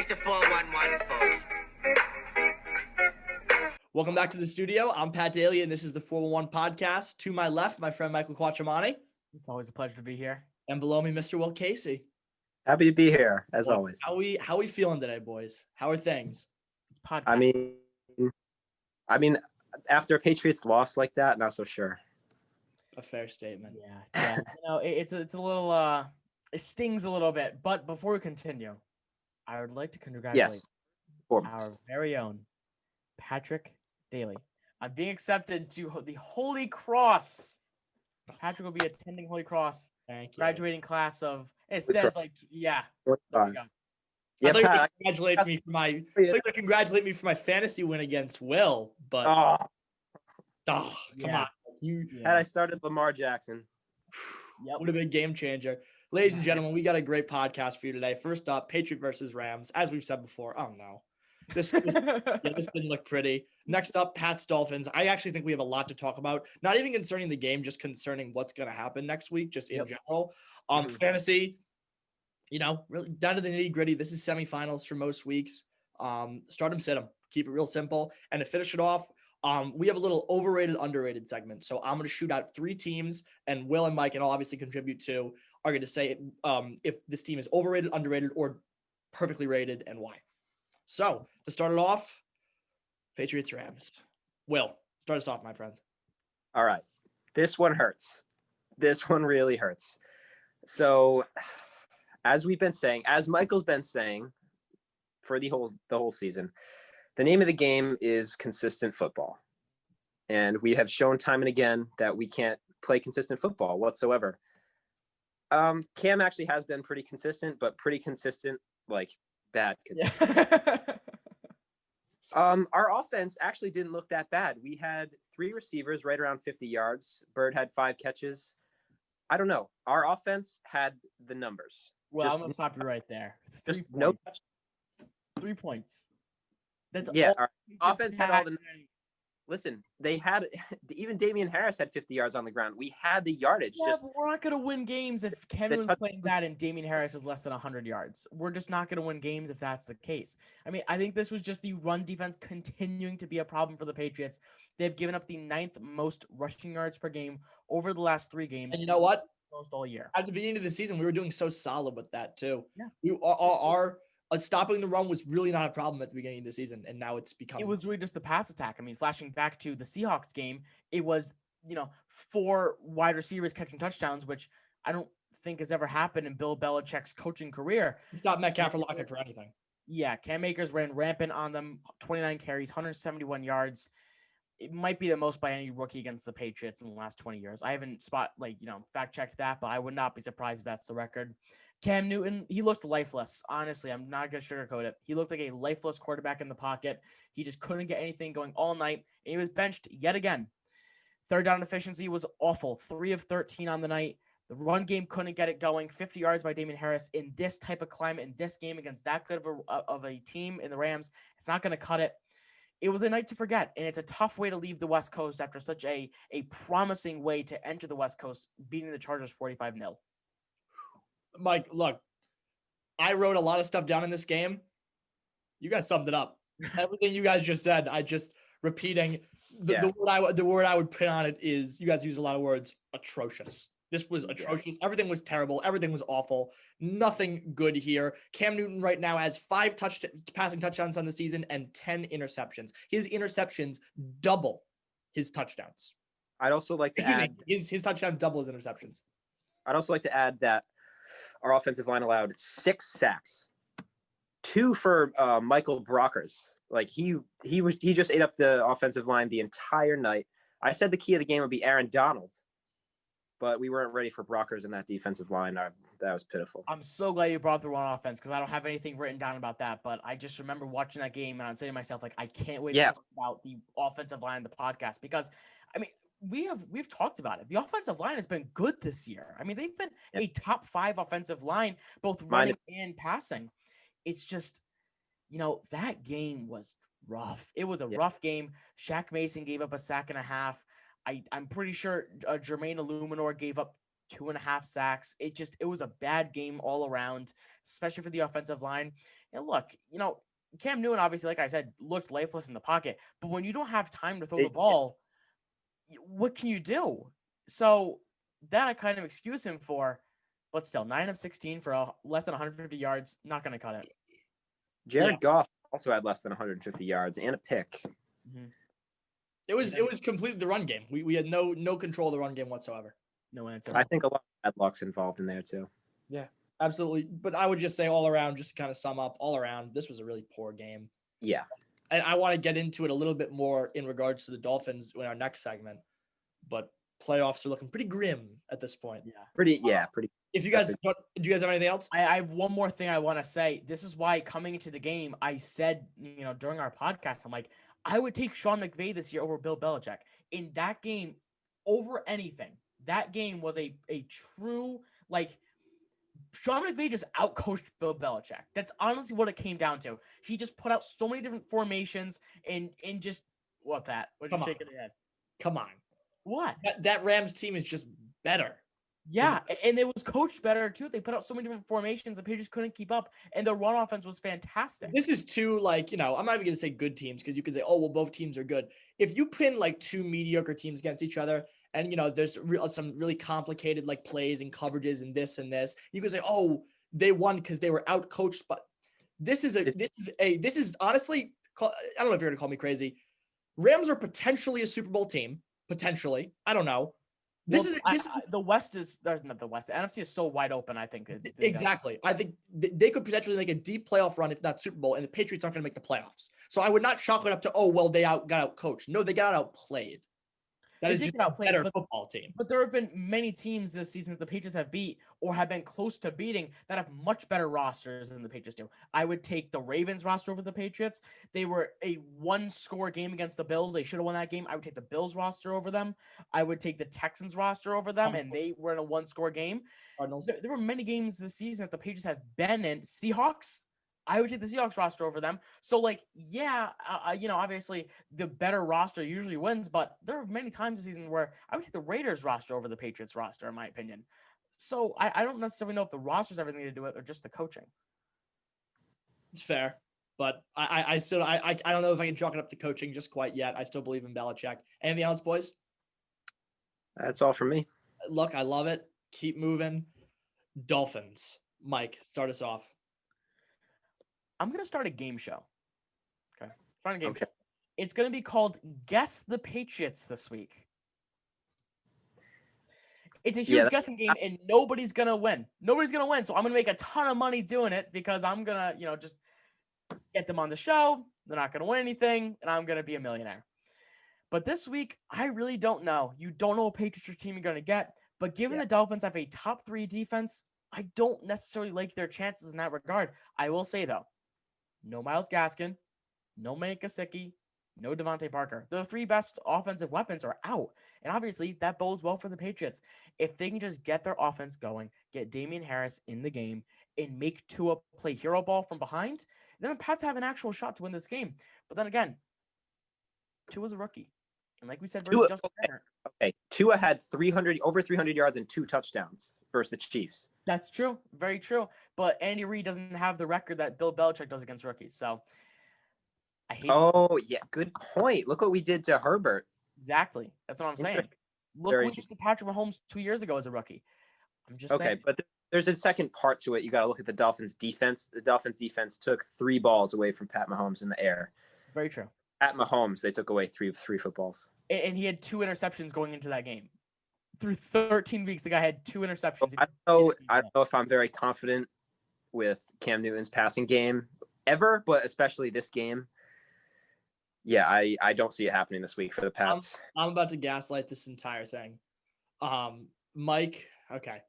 the 411, folks. Welcome back to the studio. I'm Pat Daly, and this is the 411 podcast. To my left, my friend Michael Quattromani. It's always a pleasure to be here. And below me, Mr. Will Casey. Happy to be here, as always. How we feeling today, boys? How are things? Podcast. I mean, after a Patriots loss like that, not so sure. A fair statement. Yeah. It's a little it stings a little bit. But before we continue, I would like to congratulate our very own Patrick Daly on being accepted to the Holy Cross. Patrick will be attending Holy Cross. Thank you. Graduating class of. It says Yeah, I thought you would congratulate me for my fantasy win against Will, but come on. Had I started Lamar Jackson, would have been a game changer. Ladies and gentlemen, we got a great podcast for you today. First up, Patriots versus Rams. As we've said before, oh no, this didn't look pretty. Next up, Pats Dolphins. I actually think we have a lot to talk about. Not even concerning the game, just concerning what's going to happen next week, just in general. Fantasy, really down to the nitty gritty. This is semifinals for most weeks. Start them, sit them. Keep it real simple. And to finish it off, we have a little overrated, underrated segment. So I'm going to shoot out 3 teams, and Will and Mike, and I'll obviously contribute to, are going to say if this team is overrated, underrated, or perfectly rated, and why. So to start it off, Patriots Rams. Will, start us off, my friend. All right. This one hurts. This one really hurts. So as Michael's been saying for the whole season, the name of the game is consistent football. And we have shown time and again that we can't play consistent football whatsoever. Cam actually has been pretty consistent, but pretty consistent, like bad consistent. Our offense actually didn't look that bad. We had 3 receivers right around 50 yards. Bird had 5 catches. I don't know. Our offense had the numbers. Well, I'm going to stop you right there. 3 points. No touch. 3 points. That's our offense had all the. Listen, they had even Damian Harris had 50 yards on the ground. We had the yardage. Yeah, but we're not going to win games if Kevin was playing bad and Damian Harris is less than 100 yards. We're just not going to win games if that's the case. I mean, I think this was just the run defense continuing to be a problem for the Patriots. They've given up the 9th most rushing yards per game over the last 3 games. And you know what? Most all year. At the beginning of the season, we were doing so solid with that too. Yeah. Our stopping the run was really not a problem at the beginning of the season, and now it's become. It was really just the pass attack. I mean, flashing back to the Seahawks game, it was 4 wide receivers catching touchdowns, which I don't think has ever happened in Bill Belichick's coaching career. Stop Metcalf or Lockett for anything. Yeah, Cam Akers ran rampant on them. 29 carries, 171 yards. It might be the most by any rookie against the Patriots in the last 20 years. I haven't fact checked that, but I would not be surprised if that's the record. Cam Newton, he looked lifeless. Honestly, I'm not going to sugarcoat it. He looked like a lifeless quarterback in the pocket. He just couldn't get anything going all night, and he was benched yet again. Third down efficiency was awful. 3 of 13 on the night. The run game couldn't get it going. 50 yards by Damian Harris in this type of climate, in this game against that good of a team in the Rams. It's not going to cut it. It was a night to forget, and it's a tough way to leave the West Coast after such a promising way to enter the West Coast, beating the Chargers 45-0. Mike, look, I wrote a lot of stuff down in this game. You guys summed it up. Everything you guys just said, I just repeating. The word I would put on it is, you guys use a lot of words, atrocious. This was atrocious. Yeah. Everything was terrible. Everything was awful. Nothing good here. Cam Newton right now has 5 passing touchdowns on the season and 10 interceptions. His interceptions double his touchdowns. I'd also like to add his touchdowns double his interceptions. I'd also like to add that our offensive line allowed 6 sacks, 2 for Michael Brockers. Like he just ate up the offensive line the entire night. I said the key of the game would be Aaron Donald, but we weren't ready for Brockers in that defensive line. That was pitiful. I'm so glad you brought the one offense because I don't have anything written down about that. But I just remember watching that game and I'm saying to myself, like, I can't wait to talk about the offensive line in the podcast because, I mean, we've talked about it. The offensive line has been good this year. I mean, they've been a top 5 offensive line, both running and passing. It's just, that game was rough. It was a rough game. Shaq Mason gave up a sack and a half. I'm pretty sure Jermaine Illuminor gave up 2.5 sacks. It was a bad game all around, especially for the offensive line. And look, Cam Newton, obviously, like I said, looked lifeless in the pocket. But when you don't have time to throw the ball, what can you do? So that I kind of excuse him for. But still, 9 of 16 for less than 150 yards, not going to cut it. Jared Goff also had less than 150 yards and a pick. Mm-hmm. It was completely the run game. We had no control of the run game whatsoever. No answer. I think a lot of bad luck's involved in there too. Yeah, absolutely. But I would just say all around, just to kind of sum up, all around, this was a really poor game. Yeah. And I want to get into it a little bit more in regards to the Dolphins in our next segment. But playoffs are looking pretty grim at this point. Yeah. Pretty. If you guys, do you guys have anything else? I have one more thing I want to say. This is why coming into the game, I said, during our podcast, I'm like, I would take Sean McVay this year over Bill Belichick. In that game, over anything, that game was a true, Sean McVay just outcoached Bill Belichick. That's honestly what it came down to. He just put out so many different formations and just, what, Pat? What you shaking your head? Come on. What? That Rams team is just better. Yeah, and it was coached better too. They put out so many different formations, the Patriots couldn't keep up, and the run offense was fantastic. This is two, I'm not even going to say good teams because you could say, oh, well, both teams are good. If you pin two mediocre teams against each other and, there's some really complicated plays and coverages and this, you could say, oh, they won because they were out coached. But this is honestly, I don't know if you're going to call me crazy. Rams are potentially a Super Bowl team. Potentially. I don't know. The West is not the West. The NFC is so wide open. I think exactly. I think they could potentially make a deep playoff run if not Super Bowl, and the Patriots aren't going to make the playoffs. So I would not chalk it up to they got out coached. No, they got outplayed. That is just a better football team. But there have been many teams this season that the Patriots have beat or have been close to beating that have much better rosters than the Patriots do. I would take the Ravens roster over the Patriots. They were a one-score game against the Bills. They should have won that game. I would take the Bills roster over them. I would take the Texans roster over them, and they were in a one-score game. There were many games this season that the Patriots have been in. Seahawks, I would take the Seahawks roster over them. So, obviously the better roster usually wins, but there are many times this season where I would take the Raiders roster over the Patriots roster, in my opinion. So I don't necessarily know if the rosters have anything to do with it or just the coaching. It's fair, but I still don't know if I can chalk it up to coaching just quite yet. I still believe in Belichick. Anything else, boys? That's all from me. Look, I love it. Keep moving. Dolphins. Mike, start us off. I'm going to start a game show. Okay. Starting a game show. It's going to be called Guess the Patriots this week. It's a huge guessing game, and nobody's going to win. Nobody's going to win, so I'm going to make a ton of money doing it because I'm going to, just get them on the show. They're not going to win anything, and I'm going to be a millionaire. But this week, I really don't know. You don't know what Patriots team you're going to get, but given the Dolphins have a top 3 defense, I don't necessarily like their chances in that regard. I will say, though, no Myles Gaskin, no Mike Gesicki, no Devontae Parker. The 3 best offensive weapons are out. And obviously, that bodes well for the Patriots. If they can just get their offense going, get Damian Harris in the game, and make Tua play hero ball from behind, then the Pats have an actual shot to win this game. But then again, Tua's a rookie. And like we said, Tua had over 300 yards and 2 touchdowns versus the Chiefs. That's true. Very true. But Andy Reid doesn't have the record that Bill Belichick does against rookies. So I hate good point. Look what we did to Herbert. Exactly. That's what I'm saying. Look what we did to Patrick Mahomes 2 years ago as a rookie. I'm just saying. But there's a second part to it. You got to look at the Dolphins defense. The Dolphins defense took 3 balls away from Pat Mahomes in the air. Very true. At Mahomes, they took away three footballs. And he had 2 interceptions going into that game. Through 13 weeks, the guy had 2 interceptions. I don't know if I'm very confident with Cam Newton's passing game ever, but especially this game. Yeah, I don't see it happening this week for the Pats. I'm about to gaslight this entire thing. Mike, okay.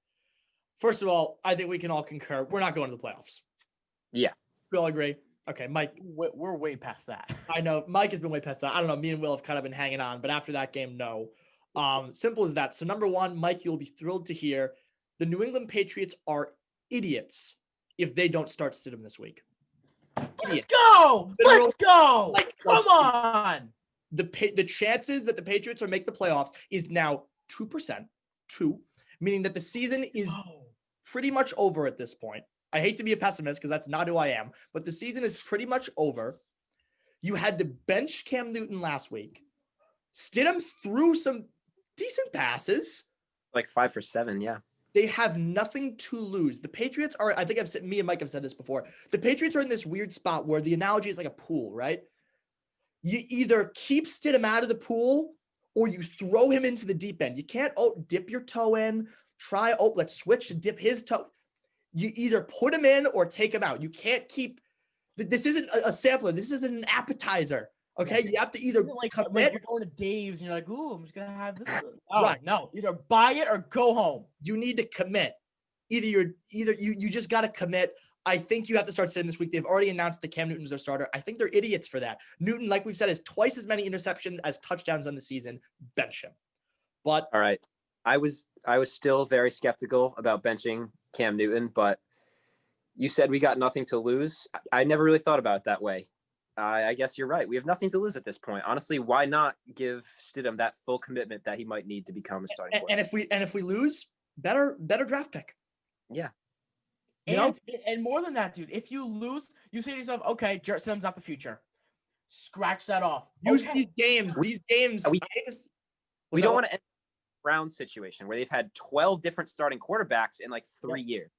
First of all, I think we can all concur. We're not going to the playoffs. Yeah. We all agree. Okay, Mike. We're way past that. I know. Mike has been way past that. I don't know. Me and Will have kind of been hanging on, but after that game, no. Simple as that. So number one, Mike, you'll be thrilled to hear the New England Patriots are idiots if they don't start Stidham this week. Let's go! Let's go! Come on! The chances that the Patriots will make the playoffs is now 2%. meaning that the season is pretty much over at this point. I hate to be a pessimist because that's not who I am, but the season is pretty much over. You had to bench Cam Newton last week. Stidham threw some decent passes. Like 5 for 7, yeah. They have nothing to lose. The Patriots are, I think me and Mike have said this before. The Patriots are in this weird spot where the analogy is like a pool, right? You either keep Stidham out of the pool or you throw him into the deep end. You can't, dip your toe in, let's switch to dip his toe. You either put him in or take him out. You can't keep, this isn't a sampler. This isn't an appetizer. Okay, you have to either like you're going to Dave's and you're like, ooh, I'm just gonna have this. Right. No, either buy it or go home. You need to commit. You just got to commit. I think you have to start sitting this week. They've already announced that Cam Newton's their starter. I think they're idiots for that. Newton, like we've said, has twice as many interceptions as touchdowns on the season. Bench him. But all right, I was still very skeptical about benching Cam Newton, but you said we got nothing to lose. I never really thought about it that way. I guess you're right. We have nothing to lose at this point. Honestly, why not give Stidham that full commitment that he might need to become a starting player? And if we lose, better draft pick. Yeah. And more than that, dude, if you lose, you say to yourself, okay, Jarrett Stidham's not the future. Scratch that off. Use these games. We don't want to end the Browns situation where they've had 12 different starting quarterbacks in like 3 years.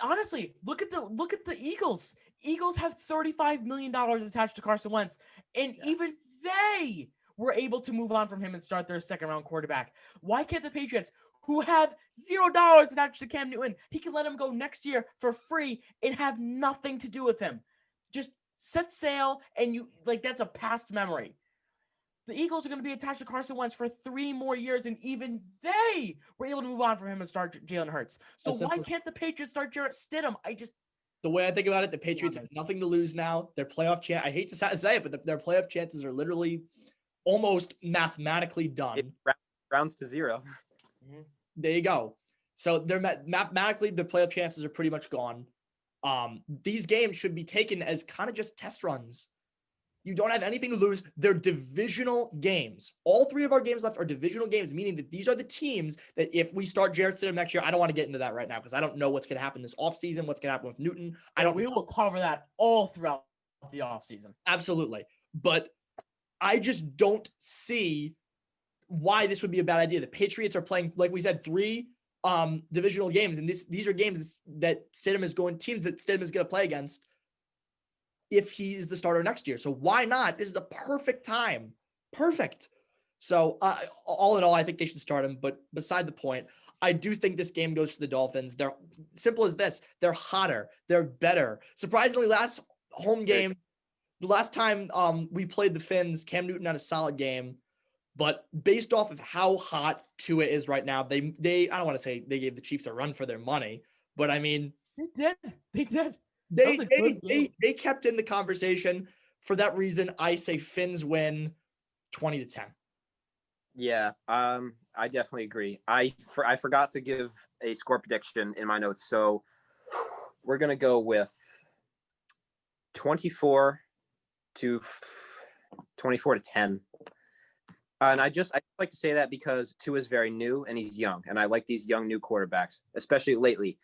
Honestly, look at the Eagles. Eagles have $35 million attached to Carson Wentz, and even they were able to move on from him and start their second-round quarterback. Why can't the Patriots, who have $0 attached to Cam Newton, he can let him go next year for free and have nothing to do with him? Just set sail, and that's a past memory. The Eagles are going to be attached to Carson Wentz for 3 more years, and even they were able to move on from him and start Jalen Hurts. So why can't the Patriots start Jarrett Stidham? The way I think about it, the Patriots have nothing to lose now. Their playoff chance, I hate to say it, but their playoff chances are literally almost mathematically done. It rounds to 0. There you go. So they're mathematically, the playoff chances are pretty much gone. These games should be taken as kind of just test runs. You don't have anything to lose. They're divisional games. All 3 of our games left are divisional games, meaning that these are the teams that if we start Jarrett Stidham next year, I don't want to get into that right now because I don't know what's going to happen this offseason, what's going to happen with Newton. We will cover that all throughout the offseason. Absolutely. But I just don't see why this would be a bad idea. The Patriots are playing, like we said, 3 divisional games, and these are games that Stidham is going to play against if he's the starter next year. So why not? This is a perfect time. Perfect. So all in all, I think they should start him. But beside the point, I do think this game goes to the Dolphins. They're simple as this. They're hotter. They're better. Surprisingly, last home game, the last time we played the Finns, Cam Newton had a solid game. But based off of how hot Tua is right now, they I don't want to say they gave the Chiefs a run for their money, but I mean They did. They kept in the conversation. For that reason, I say Finns win 20-10. Yeah, I definitely agree. I forgot to give a score prediction in my notes, so we're gonna go with 24 to 10. And I like to say that because Tua is very new and he's young, and I like these young new quarterbacks, especially lately.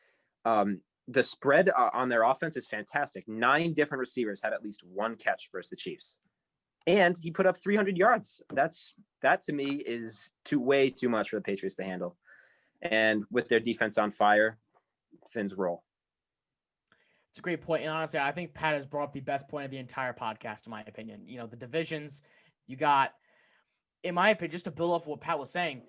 The spread on their offense is fantastic. 9 different receivers had at least 1 catch versus the Chiefs, and he put up 300 yards. That to me is way too much for the Patriots to handle. And with their defense on fire, Finns roll. It's a great point. And honestly, I think Pat has brought up the best point of the entire podcast, in my opinion. The divisions you got, in my opinion, just to build off what Pat was saying,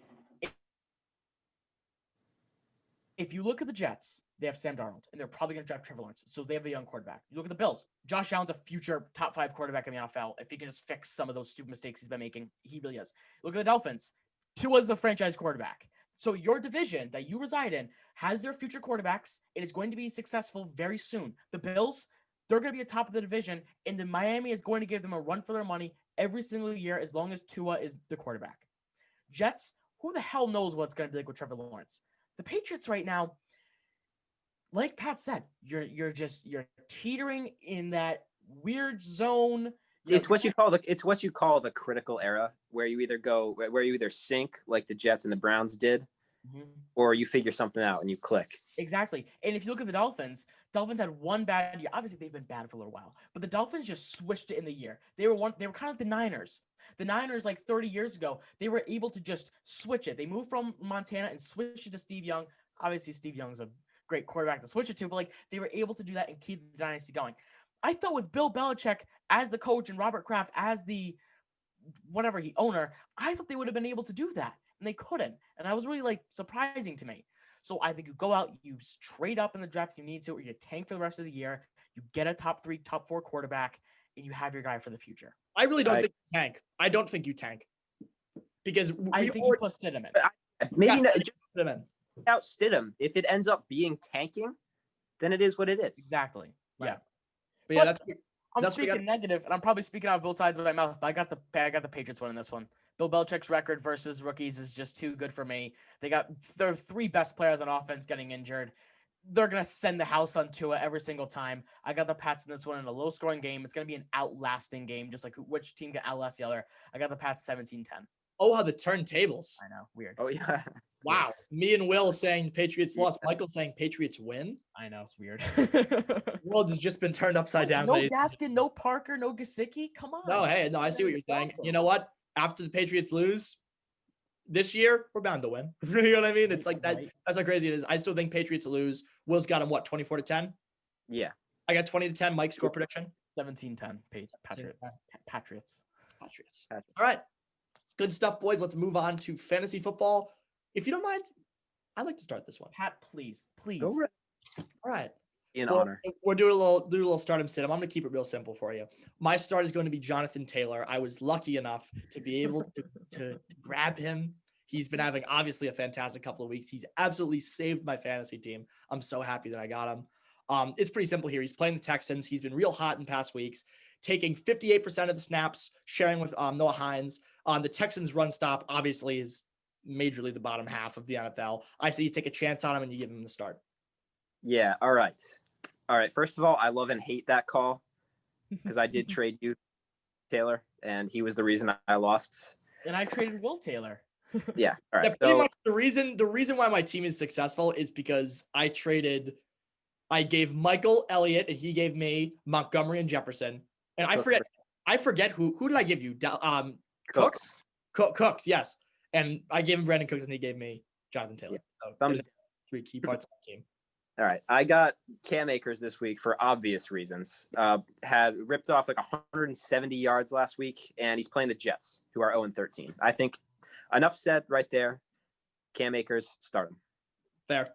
if you look at the Jets, they have Sam Darnold, and they're probably going to draft Trevor Lawrence. So they have a young quarterback. You look at the Bills. Josh Allen's a future top 5 quarterback in the NFL. If he can just fix some of those stupid mistakes he's been making, he really is. Look at the Dolphins. Tua's a franchise quarterback. So your division that you reside in has their future quarterbacks. It is going to be successful very soon. The Bills, they're going to be at top of the division, and then Miami is going to give them a run for their money every single year as long as Tua is the quarterback. Jets, who the hell knows what's going to be like with Trevor Lawrence? The Patriots right now, like Pat said, you're teetering in that weird zone. It's what you call the critical era, where you either sink like the Jets and the Browns did, or you figure something out and you click. Exactly. And if you look at the Dolphins had one bad year. Obviously, they've been bad for a little while, but the Dolphins just switched it in the year. They were kind of like the Niners. The Niners, like 30 years ago, they were able to just switch it. They moved from Montana and switched it to Steve Young. Obviously, Steve Young's a great quarterback to switch it to, but like they were able to do that and keep the dynasty going. I thought with Bill Belichick as the coach and Robert Kraft as the owner, I thought they would have been able to do that, and they couldn't. And that was really like surprising to me. So I think you go out, you trade up in the draft if you need to, or you tank for the rest of the year. You get a top 3, top 4 quarterback, and you have your guy for the future. I really don't think you tank. I don't think you tank because I think you put Stidham in. Maybe not, just put him in. Without Stidham. If it ends up being tanking, then it is what it is. Exactly. Right. Yeah. But yeah, I'm speaking negative, and I'm probably speaking out of both sides of my mouth. But I got the Patriots winning this one. Bill Belichick's record versus rookies is just too good for me. They got their 3 best players on offense getting injured. They're gonna send the house on Tua every single time. I got the Pats in this one in a low-scoring game. It's gonna be an outlasting game, just like which team can outlast the other. I got the Pats 17-10. Oh, how the turntables. I know, weird. Oh yeah. Wow. Me and Will saying Patriots lost. Michael saying Patriots win. I know, it's weird. The world has just been turned upside down. No Gaskin, no Parker, no Gesicki. Come on. No, hey, no, I see what you're saying. You know what? After the Patriots lose this year, we're bound to win. You know what I mean? It's like that. Right. That's how crazy it is. I still think Patriots lose. Will's got him, what, 24-10? Yeah. I got 20-10. Mike's score prediction? 17-10. Patriots. Patriots. All right. Good stuff, boys. Let's move on to fantasy football. If you don't mind, I'd like to start this one. Pat, please. Go right. All right. In honor. We're doing a little start and sit. I'm going to keep it real simple for you. My start is going to be Jonathan Taylor. I was lucky enough to be able to grab him. He's been having obviously a fantastic couple of weeks. He's absolutely saved my fantasy team. I'm so happy that I got him. It's pretty simple here. He's playing the Texans. He's been real hot in past weeks, taking 58% of the snaps, sharing with Noah Hines. The Texans run stop obviously is majorly the bottom half of the NFL. I say you take a chance on him and you give him the start. Yeah. All right. First of all, I love and hate that call because I did trade you, Taylor, and he was the reason I lost. And I traded Will Taylor. Yeah. All right. Yeah, pretty much the reason why my team is successful is because I gave Michael Elliott and he gave me Montgomery and Jefferson. And I forget who did I give you? Cooks. Cooks, yes. And I gave him Brandon Cooks and he gave me Jonathan Taylor. Yeah. So Thumbs down. 3 key parts of the team. All right. I got Cam Akers this week for obvious reasons. Had ripped off like 170 yards last week, and he's playing the Jets, who are 0-13. I think enough said right there. Cam Akers, start him. Fair.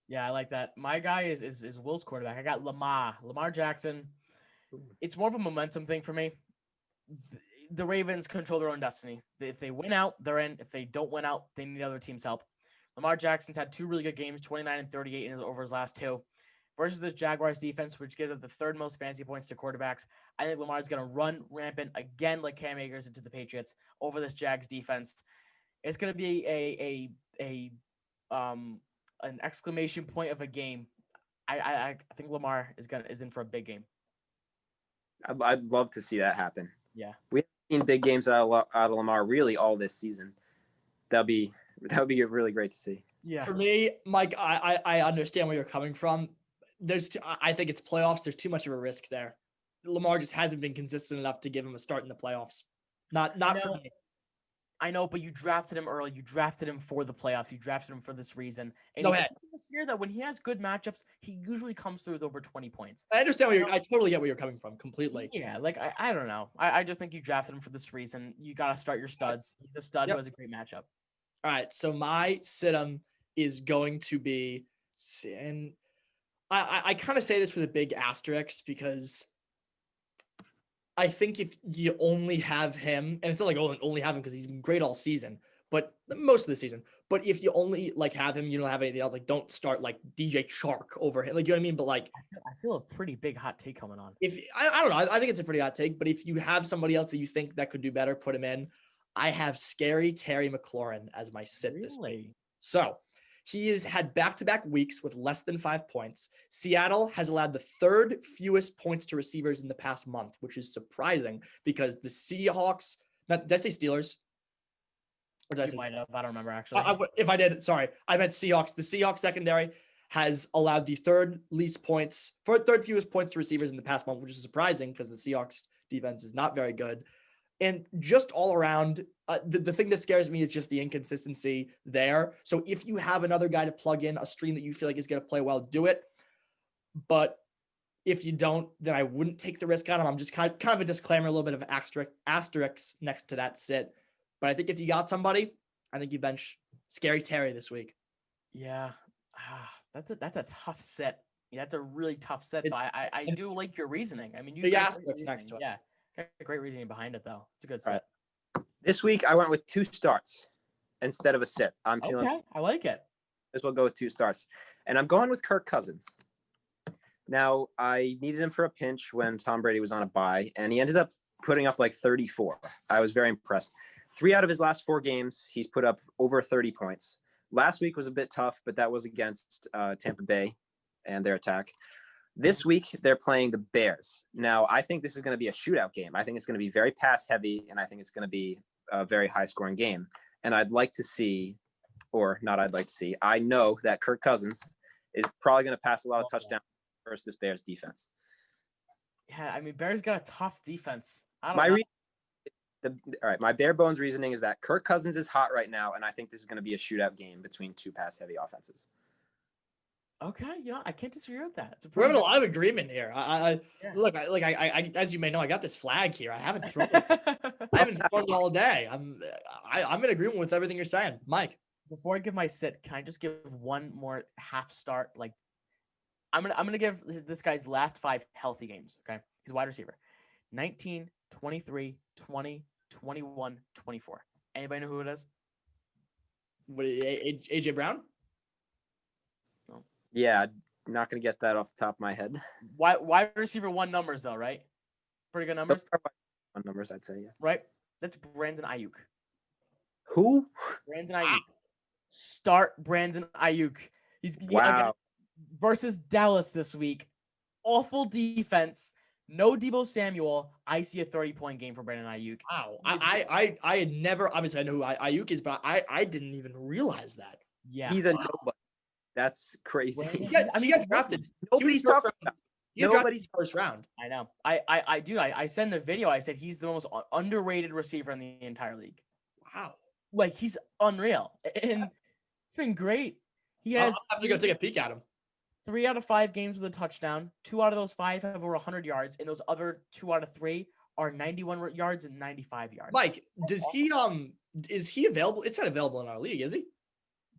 Yeah, I like that. My guy is Will's quarterback. I got Lamar Jackson. It's more of a momentum thing for me. The Ravens control their own destiny. If they win out, they're in. If they don't win out, they need other teams' help. Lamar Jackson's had 2 really good games, 29 and 38 over his last 2, versus this Jaguars defense, which gives up the 3rd most fantasy points to quarterbacks. I think Lamar's going to run rampant again like Cam Akers into the Patriots over this Jags defense. It's going to be an exclamation point of a game. I think Lamar is in for a big game. I'd love to see that happen. Yeah, we haven't seen big games out of Lamar really all this season. That would be really great to see. Yeah. For me, Mike, I understand where you're coming from. I think it's playoffs. There's too much of a risk there. Lamar just hasn't been consistent enough to give him a start in the playoffs. Not for me. I know, but you drafted him early. You drafted him for the playoffs. You drafted him for this reason. And Go he's ahead. This year that when he has good matchups, he usually comes through with over 20 points. I understand I totally get where you're coming from completely. Yeah, like I don't know. I just think you drafted him for this reason. You got to start your studs. He's a stud who has a great matchup. All right, so my sit-em is going to be, and I kind of say this with a big asterisk because I think if you only have him, and it's not like only have him because he's been great all season, but most of the season. But if you only have him, you don't have anything else. Like, don't start like DJ Chark over him. Like, you know what I mean? But like, I feel a pretty big hot take coming on. If I don't know, I think it's a pretty hot take. But if you have somebody else that you think that could do better, put him in. I have scary Terry McLaurin as my sit this week. So he has had back-to-back weeks with less than 5 points. Seattle has allowed the 3rd fewest points to receivers in the past month, which is surprising because the Seahawks, did I say Steelers? Or did I You say might have. I don't remember actually. if I did, sorry, I meant Seahawks. The Seahawks secondary has allowed the third fewest points to receivers in the past month, which is surprising because the Seahawks defense is not very good. And just all around, the thing that scares me is just the inconsistency there. So if you have another guy to plug in a stream that you feel like is going to play well, do it. But if you don't, then I wouldn't take the risk on him. I'm just kind of a disclaimer, a little bit of an asterisk next to that sit. But I think if you got somebody, I think you bench Scary Terry this week. Yeah, that's a tough set. Yeah, that's a really tough set. But I do like your reasoning. I mean, you got asterisks next to it. Yeah, got a great reasoning behind it though. It's a good set. Right. This week I went with 2 starts instead of a sit. I'm feeling okay. I like it. as well go with 2 starts, and I'm going with Kirk Cousins. Now, I needed him for a pinch when Tom Brady was on a bye, and he ended up putting up like 34. I was very impressed. 3 out of his last 4 games, he's put up over 30 points. Last week was a bit tough, but that was against Tampa Bay and their attack. This week, they're playing the Bears. Now, I think this is going to be a shootout game. I think it's going to be very pass heavy, and I think it's going to be a very high-scoring game. And I'd like to see, or not I'd like to see, I know that Kirk Cousins is probably going to pass a lot of touchdowns versus this Bears defense. Yeah, I mean, Bears got a tough defense. All right, my bare bones reasoning is that Kirk Cousins is hot right now, and I think this is going to be a shootout game between 2 pass-heavy offenses. Okay, I can't disagree with that. We're having a lot of agreement here. Look, I as you may know, I got this flag here. I haven't thrown it all day. I'm in agreement with everything you're saying, Mike. Before I give my sit, can I just give one more half start? Like, I'm gonna give this guy's last 5 healthy games. Okay, he's a wide receiver. 19, 23, 20, 21, 24. Anybody know who it is? What, AJ Brown? No. Yeah, not going to get that off the top of my head. Wide receiver 1 numbers though, right? Pretty good numbers. Numbers, I'd say, yeah. Right. That's Brandon Ayuk. Who? Brandon Ayuk. Start Brandon Ayuk. He's wow. Versus Dallas this week. Awful defense. No Deebo Samuel. I see a 30-point game for Brandon Ayuk. Wow. I had never, obviously I know who Ayuk is, but I didn't even realize that. Yeah. He's a nobody. That's crazy. He got drafted. Nobody's talking about. Nobody's first round. I know. I sent a video. I said he's the most underrated receiver in the entire league. Wow. Like, he's unreal. And it's been great. He has. I'll have to go take a peek at him. 3 out of 5 games with a touchdown. 2 out of those 5 have over 100 yards, and those other 2 out of 3 are 91 yards and 95 yards. Mike, does he is he available? It's not available in our league, is he?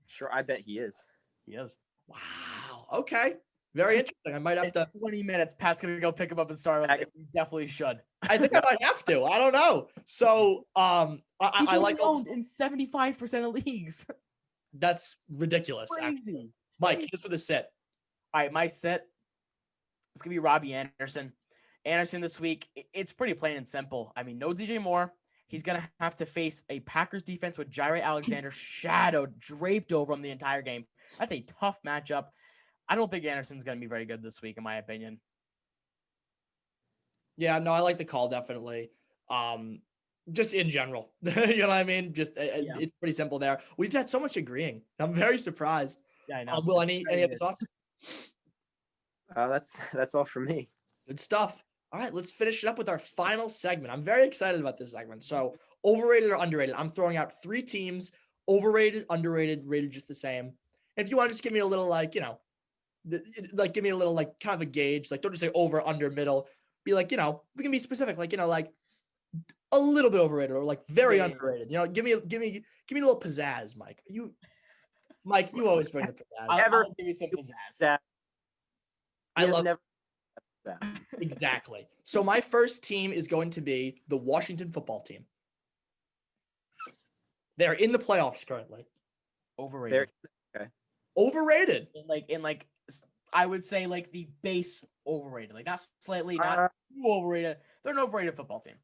Sure, I bet he is. He is. Wow. Okay. Very interesting. I might have to. 20 minutes. Pat's gonna go pick him up and start him. We definitely should. I think I might have to. I don't know. So I like owned in 75% of leagues. That's ridiculous. Crazy. Mike, here's for the set. All right, my set. It's gonna be Robbie Anderson. Anderson this week. It's pretty plain and simple. I mean, no DJ Moore. He's gonna have to face a Packers defense with Jaire Alexander draped over him the entire game. That's a tough matchup. I don't think Anderson's gonna be very good this week, in my opinion. Yeah, no, I like the call definitely. Just in general, you know what I mean. Just it's pretty simple there. We've had so much agreeing. I'm very surprised. Yeah, I know. Will, any other thoughts? That's all from me. Good stuff. All right, let's finish it up with our final segment. I'm very excited about this segment. So, overrated or underrated? I'm throwing out 3 teams: overrated, underrated, rated just the same. If you want to just give me a little, give me a little kind of a gauge. Like, don't just say over, under, middle. Be like, we can be specific. Like, like a little bit overrated or like very underrated. Give me a little pizzazz, Mike. Mike, you always bring the pizzazz. I'll give you some pizzazz. I love never that. Exactly. So my first team is going to be the Washington football team. They're in the playoffs currently. Overrated. Okay. Overrated. I would say like the base overrated. Like not slightly, not too overrated. They're an overrated football team.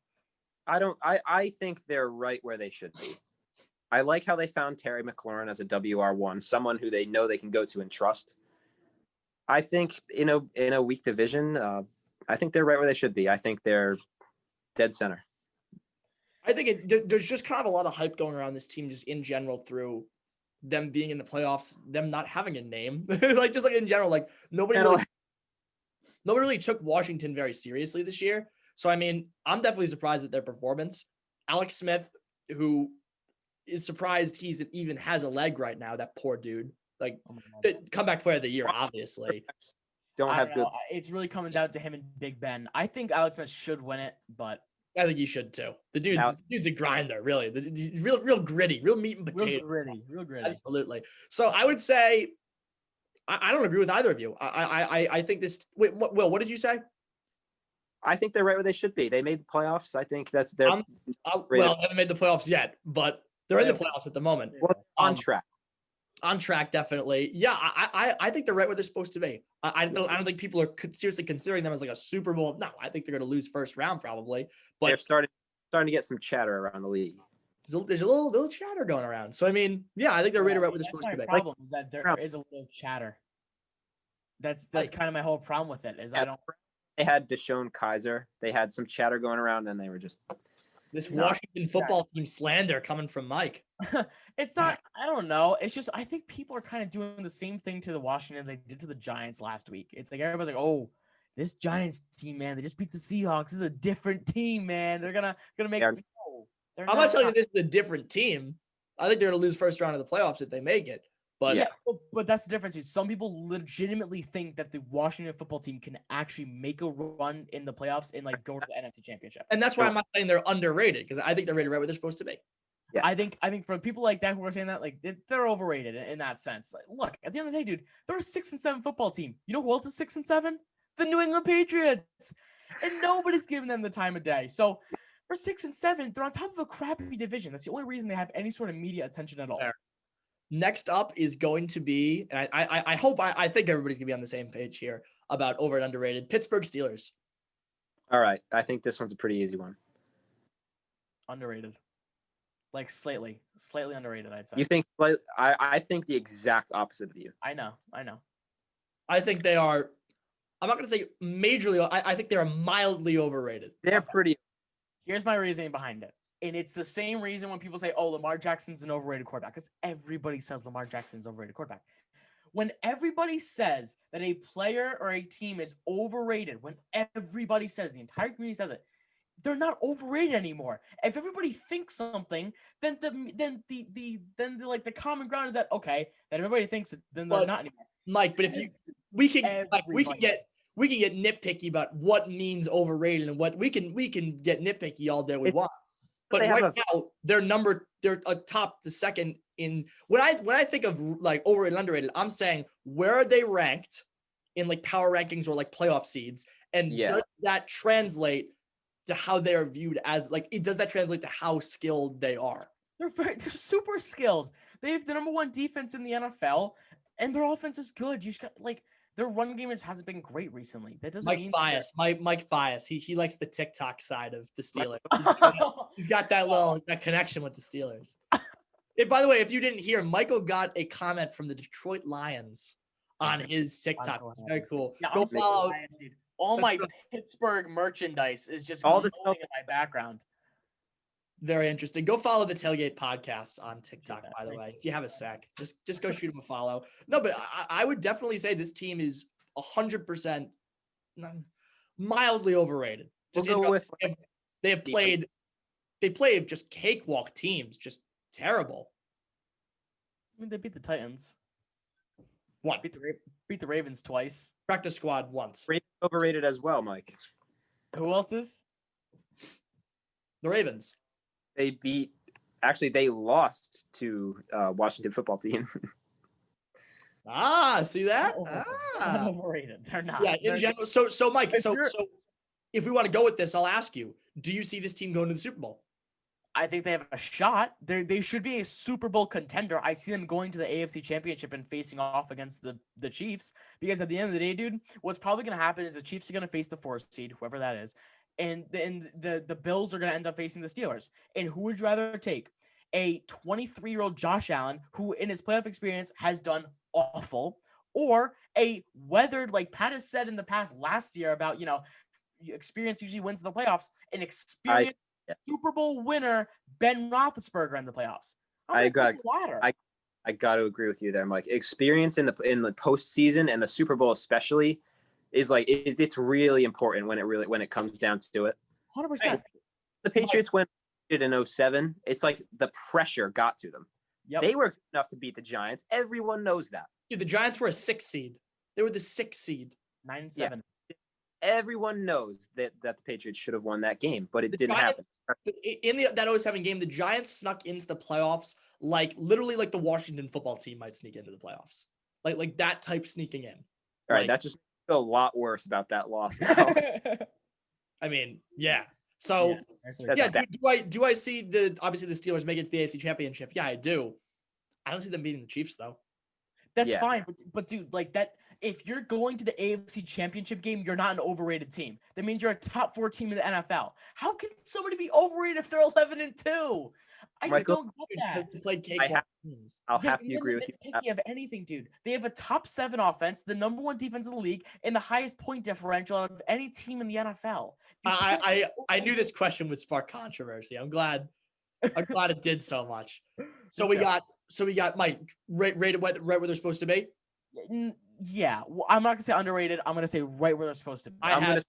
I think they're right where they should be. I like how they found Terry McLaurin as a WR1, someone who they know they can go to and trust. I think in a weak division, I think they're right where they should be. I think they're dead center. I think there's just kind of a lot of hype going around this team just in general through them being in the playoffs, them not having a name, like just like in general, like nobody really took Washington very seriously this year. So I mean, I'm definitely surprised at their performance. Alex Smith, who is surprised he's even has a leg right now. That poor dude, like the comeback player of the year, obviously. Don't have good. It's really coming down to him and Big Ben. I think Alex Smith should win it, but I think he should too. The dude's a grinder, really. The real gritty, real meat and potatoes. Real gritty. Absolutely. So I would say I don't agree with either of you. I think this. Wait, Will, what did you say? I think they're right where they should be. They made the playoffs. I think that's their. Well, they haven't made the playoffs yet, but they're in the playoffs at the moment. Well, on track. On track, definitely. Yeah, I think they're right where they're supposed to be. I don't think people are seriously considering them as like a Super Bowl. No, I think they're going to lose first round probably. But they're starting to get some chatter around the league. There's a little chatter going around. So I mean, yeah, I think they're right where they're supposed to be. My problem is that there is a little chatter. That's kind of my whole problem with it. Is I don't. They had Deshaun Kaiser. They had some chatter going around, and they were just. This Washington football team slander coming from Mike. It's not, I don't know. It's just, I think people are kind of doing the same thing to the Washington they did to the Giants last week. It's like, everybody's like, oh, this Giants team, man, they just beat the Seahawks. This is a different team, man. They're going to make, I'm not telling you this is a different team. I think they're going to lose first round of the playoffs if they make it. But yeah, but that's the difference. Some people legitimately think that the Washington football team can actually make a run in the playoffs and like go to the NFC Championship. And that's why I'm not saying they're underrated, because I think they're rated right where they're supposed to be. Yeah. I think for people like that who are saying that, like they're overrated in that sense. Like, look, at the end of the day, dude, they're a 6-7 football team. You know who else is 6-7? The New England Patriots, and nobody's giving them the time of day. So for 6-7, they're on top of a crappy division. That's the only reason they have any sort of media attention at all. Fair. Next up is going to be, and I think everybody's gonna be on the same page here about over and underrated, Pittsburgh Steelers. All right, I think this one's a pretty easy one. Underrated, like slightly underrated, I'd say. You think? I think the exact opposite of you. I know. I think they are. I'm not gonna say majorly. I think they are mildly overrated. They're pretty. Here's my reasoning behind it. And it's the same reason when people say, oh, Lamar Jackson's an overrated quarterback, because everybody says Lamar Jackson's an overrated quarterback. When everybody says that a player or a team is overrated, when everybody says, the entire community says it, they're not overrated anymore. If everybody thinks something, then the common ground is that, okay, that everybody thinks it, then they're not anymore. Mike, but if we can get nitpicky about what means overrated and what we can get nitpicky all day we want. But right now, they're atop the second in when I think of like overrated and underrated, I'm saying where are they ranked in like power rankings or like playoff seeds, and does that translate to how they're viewed as like does that translate to how skilled they are? They're super skilled. They have the number one defense in the NFL, and their offense is good. You just got like. Their run game just hasn't been great recently. That doesn't mean bias. Mike's bias. He likes the TikTok side of the Steelers. He's got that connection with the Steelers. And by the way, if you didn't hear, Michael got a comment from the Detroit Lions on his TikTok. Very cool. Yeah, go follow. Dude. All my Pittsburgh merchandise is just all the stuff in my background. Very interesting. Go follow the Tailgate Podcast on TikTok, by the way. If you have a sec, just go shoot them a follow. No, but I would definitely say this team is 100% mildly overrated. Just they played just cakewalk teams, just terrible. I mean, they beat the Titans. What? Beat the Ravens twice. Practice squad once. Overrated as well, Mike. Who else is? The Ravens. They lost to Washington football team. See that? Overrated. They're not. Yeah, in general. So Mike, so if we want to go with this, I'll ask you, do you see this team going to the Super Bowl? I think they have a shot. They should be a Super Bowl contender. I see them going to the AFC Championship and facing off against the Chiefs, because at the end of the day, dude, what's probably going to happen is the Chiefs are going to face the 4th seed, whoever that is. And the Bills are going to end up facing the Steelers. And who would you rather take? A 23-year-old Josh Allen, who in his playoff experience has done awful, or a weathered, like Pat has said in the past last year about, experience usually wins in the playoffs, an experienced Yeah. Super Bowl winner Ben Roethlisberger in the playoffs. I got the latter. I got to agree with you there, Mike. Experience in the postseason and the Super Bowl especially is like it's really important when it comes down to it. 100%. The Patriots went in 2007. It's like the pressure got to them. Yep. They were good enough to beat the Giants. Everyone knows that. Dude, the Giants were a 6 seed. They were the 6 seed. 9-7. Yeah. Everyone knows that the Patriots should have won that game, but it didn't happen. In that 07 game, the Giants snuck into the playoffs literally like the Washington football team might sneak into the playoffs. Like that type sneaking in. All right, that just feels a lot worse about that loss now. I mean, yeah. So do I see obviously the Steelers make it to the AFC Championship? Yeah, I do. I don't see them beating the Chiefs though. That's fine, but dude, like that. If you're going to the AFC Championship game, you're not an overrated team. That means you're a top 4 team in the NFL. How can somebody be overrated if they're 11-2? I just don't get that. I'll have to agree with you. Picky of anything, dude. They have a top 7 offense, the number 1 defense in the league, and the highest point differential out of any team in the NFL. I knew this question would spark controversy. I'm glad it did so much. So we got Mike right where they're supposed to be. Yeah, well, I'm not gonna say underrated. I'm gonna say right where they're supposed to be. I'm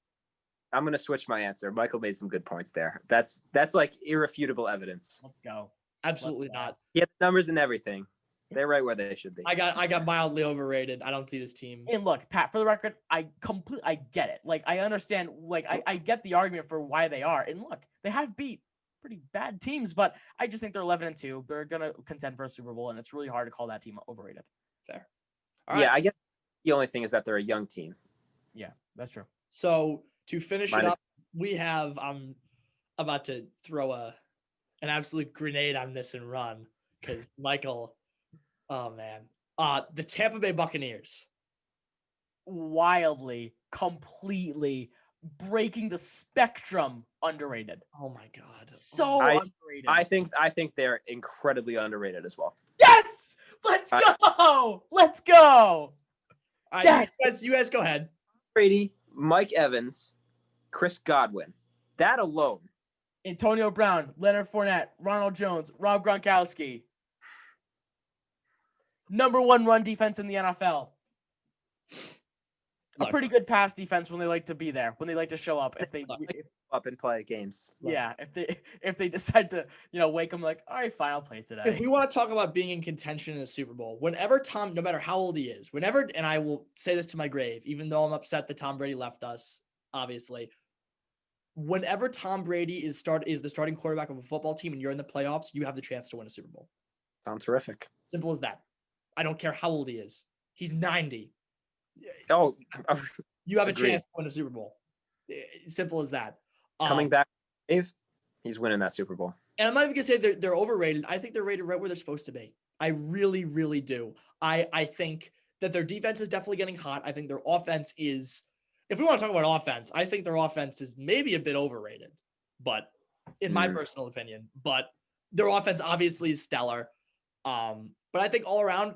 gonna switch my answer. Michael made some good points there. That's like irrefutable evidence. Let's go. Absolutely not. Yeah, the numbers and everything. They're right where they should be. I got mildly overrated. I don't see this team. And look, Pat, for the record, I get it. Like I understand. Like I get the argument for why they are. And look, they have beat pretty bad teams, but I just think they're 11-2. They're gonna contend for a Super Bowl, and it's really hard to call that team overrated. Fair. All right. I guess the only thing is that they're a young team. Yeah, that's true. So to finish it up, we have I'm about to throw an absolute grenade on this and run because Michael, oh man, the Tampa Bay Buccaneers, wildly, completely breaking the spectrum underrated. Oh my god, so underrated. I think they're incredibly underrated as well. Yes, let's go. Let's go. You guys go ahead. Brady, Mike Evans, Chris Godwin. That alone. Antonio Brown, Leonard Fournette, Ronald Jones, Rob Gronkowski. Number 1 run defense in the NFL. A pretty good pass defense when they like to be there, when they like to show up. If they up and play games. Yeah, if they decide to, wake them like, all right, fine, I'll play today. If we want to talk about being in contention in a Super Bowl, whenever Tom, no matter how old he is, and I will say this to my grave, even though I'm upset that Tom Brady left us, obviously, whenever Tom Brady is the starting quarterback of a football team and you're in the playoffs, you have the chance to win a Super Bowl. Sounds terrific. Simple as that. I don't care how old he is. He's 90. Oh, you have a chance to win a Super Bowl. Simple as that. Coming back, he's winning that Super Bowl. And I'm not even gonna say they're overrated. I think they're rated right where they're supposed to be. I really, really do. I think that their defense is definitely getting hot. I think their offense is, if we want to talk about offense, I think their offense is maybe a bit overrated, but in my personal opinion, but their offense obviously is stellar. But I think all around,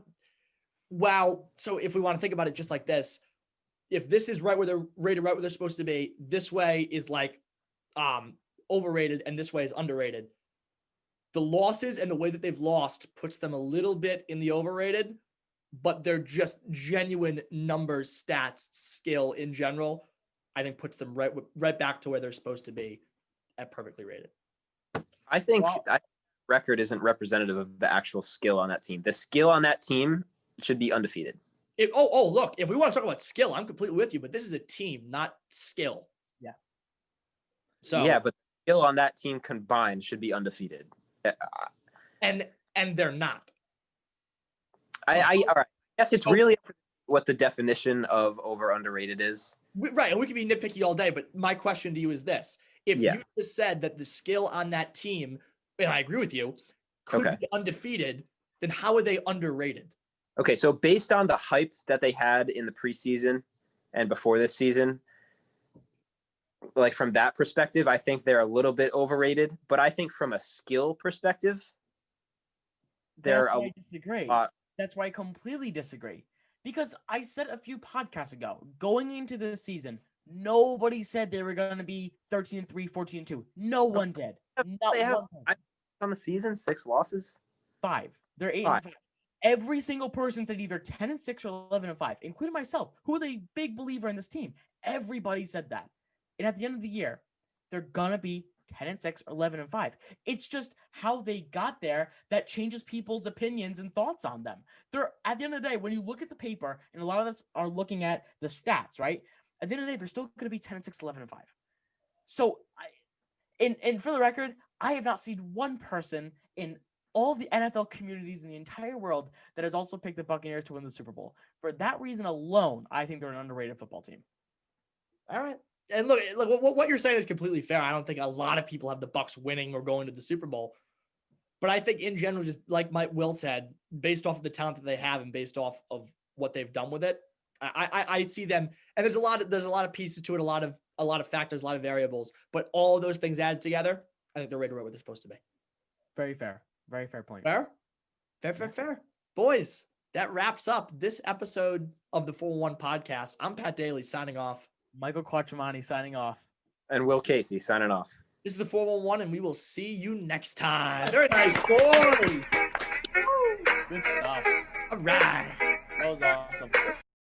wow. So if we want to think about it just like this, if this is right where they're rated, right where they're supposed to be, this way is like overrated and this way is underrated. The losses and the way that they've lost puts them a little bit in the overrated, but they're just genuine numbers, stats, skill in general, I think puts them right back to where they're supposed to be at perfectly rated. I think record isn't representative of the actual skill on that team. The skill on that team should be undefeated. Look, if we want to talk about skill, I'm completely with you, but this is a team, not skill. Yeah. So yeah, but skill on that team combined should be undefeated. And they're not. All right. Yes, it's really what the definition of over underrated is. Right, and we can be nitpicky all day, but my question to you is this. If you just said that the skill on that team, and I agree with you, could be undefeated, then how are they underrated? Okay, so based on the hype that they had in the preseason and before this season, like from that perspective, I think they're a little bit overrated. But I think from a skill perspective, I disagree. That's why I completely disagree. Because I said a few podcasts ago, going into this season, Nobody said they were going to be 13-3, 14-2. No one did. Not They have one person. on the season 6 losses. 5. They're 8-5. Five. Every single person said either 10-6 or 11-5, including myself, who was a big believer in this team. Everybody said that. And at the end of the year, they're gonna be 10-6 or 11-5. It's just how they got there that changes people's opinions and thoughts on them. They're at the end of the day, when you look at the paper, and a lot of us are looking at the stats, right? At the end of the day, they're still gonna be 10-6, 11-5. So, and for the record, I have not seen one person in all the NFL communities in the entire world that has also picked the Buccaneers to win the Super Bowl. For that reason alone, I think they're an underrated football team. All right. And look, what you're saying is completely fair. I don't think a lot of people have the Bucs winning or going to the Super Bowl. But I think in general, just like Mike Will said, based off of the talent that they have and based off of what they've done with it, I see them. And there's a lot of pieces to it, a lot of factors, a lot of variables. But all those things added together, I think they're right where they're supposed to be. Very fair. Very fair point. Fair. Boys, that wraps up this episode of the 411 podcast. I'm Pat Daly signing off. Michael Quattromani signing off. And Will Casey signing off. This is the 411, and we will see you next time. Very nice, boys. Good stuff. All right. That was awesome.